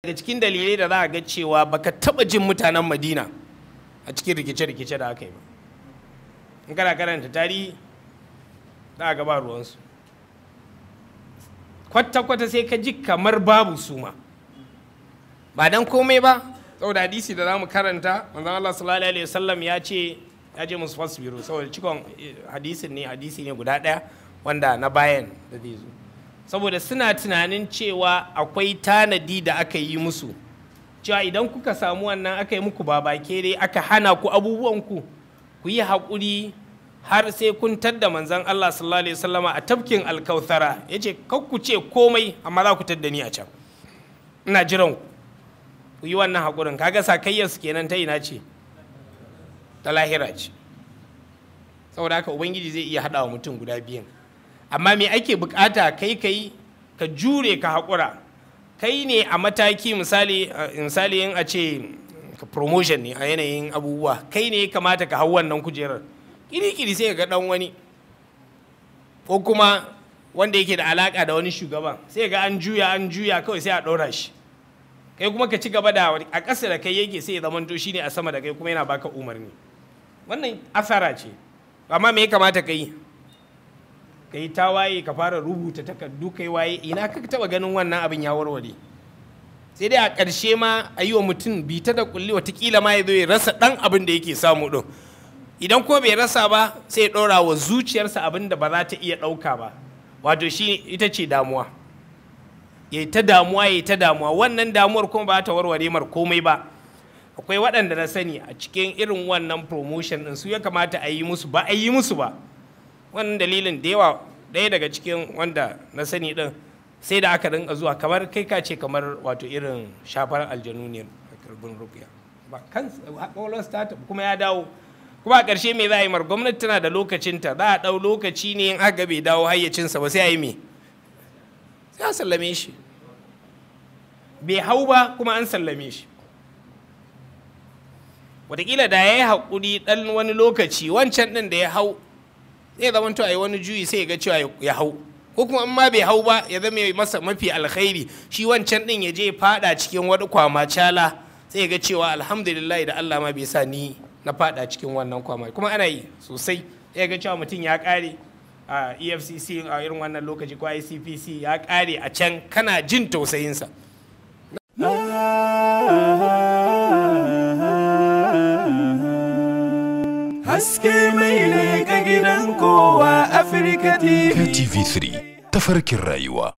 daga cikin dalilai da za a ga cewa baka taba jin mutanen Madina a cikin rikice-rikice da aka yi ba. In kana karanta tarihi za a ga ba ruwansu, kwata-kwata sai ka ji kamar babu su ma, ba dan komai ba saboda hadisi da za mu karanta manzon Allah sallallahu alaihi wasallam ya ce musu fasbiru, saboda cikon hadisi ne guda ɗaya wanda na bayan da zai zo, saboda suna tunanin cewa akwai tanadi da aka yi musu cewa idan kuka samu wannan aka yi muku babakere aka hana ku abubuwanku ku yi haƙuri har sai kun tadda manzon Allah sallallahu alaihi wasallama a tafkin alkauthara. Yace kar ku ce komai amma za ku tadda ni a can, ina jiran ku yi wannan haƙurin. Kaga sakayyar su kenan ta ina ce, ta lahira ce. Saboda haka ubangiji zai iya haɗa wa mutum guda biyan, amma me ake bukata kai ka jure ka haƙura. Kai ne a mataki misali in a ce promotion ne a yanayin abubuwa, kai ne kamata ka hau wannan kujerar, kiri-kiri sai ga dan wani ko kuma wanda yake da alaka da wani shugaban sai ga an juya kawai sai a ɗora shi, kai kuma ka ci gaba da a ƙasa da kai yake sai ya zamanto shi ne a sama da kai kuma yana baka umarni. Wannan asara ce. Amma me ya kamata ka yi? Ka yi tawaye, ka fara rubuta takardu, kai waye, ina ka taba ganin wannan abin ya warware? Sai dai a ƙarshe ma a yi wa mutum bita da kulli, watakila ma ya zo ya rasa ɗan abin da yake samu ɗin. Idan ko bai rasa ba sai ya ɗora wa zuciyarsa abin da ba za ta iya ɗauka ba, wato shi ita ce damuwa. Ya ta damuwa, wannan damuwar kuma ba ta warware mar komai ba. Akwai waɗanda na sani a cikin irin wannan promotion ɗin su ya kamata a yi musu ba a yi musu ba. Wannan dalilin da yawa, ɗaya daga cikin wanda na sani ɗin sai da aka rinka zuwa kamar kai ka ce kamar wato irin shafar aljanu ne a karbin rukiya ba kan ƙwaƙwalwar startup kuma ya dawo, kuma a ƙarshe me za a yi mar? Gwamnati tana da lokacinta, za a ɗau lokaci ne in aka bai dawo hayyacinsa ba sai a yi me? Sai a sallame shi. Bai hau ba kuma an sallame shi. Wataƙila da ya yi haƙuri ɗan wani lokaci, wancan ɗin da ya hau zai zama to a yi wani juyi sai ya ga cewa ya hau, ko kuma in ma bai hau ba ya zama masa mafi alkhairi, shi wancan din ya je fada cikin wani kwamacala sai ya ga cewa alhamdulillah da Allah ma bai sa ni na fada cikin wannan kwama. Kuma ana yi sosai, sai ya ga cewa mutum ya kare a EFCC a irin wannan lokaci ko ICPC ya kare a can, kana jin tausayinsa. Haske mai leƙa gidan kowa Afirka TV. KTV3 tafarkin rayuwa.